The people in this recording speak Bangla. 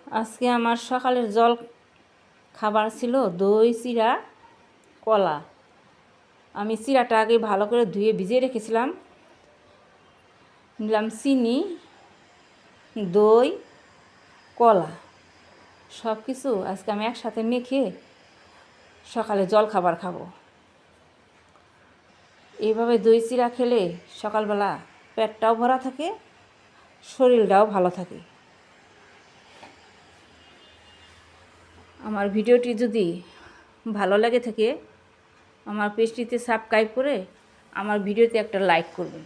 আজকে আমার সকালের জল খাবার ছিল দই চিড়া কলা। আমি চিড়াটা আগে ভালো করে ধুয়ে ভিজিয়ে রেখেছিলাম। নিলাম চিনি, দই, কলা, সব কিছু আজকে আমি একসাথে মেখে সকালে জল খাবার খাবো। এইভাবে দই চিড়া খেলে সকালবেলা পেটটাও ভরা থাকে, শরীরটাও ভালো থাকে। আমার ভিডিওটি যদি ভালো লাগে থাকে আমার পেজটিতে সাবস্ক্রাইব করে আমার ভিডিওতে একটা লাইক করবেন।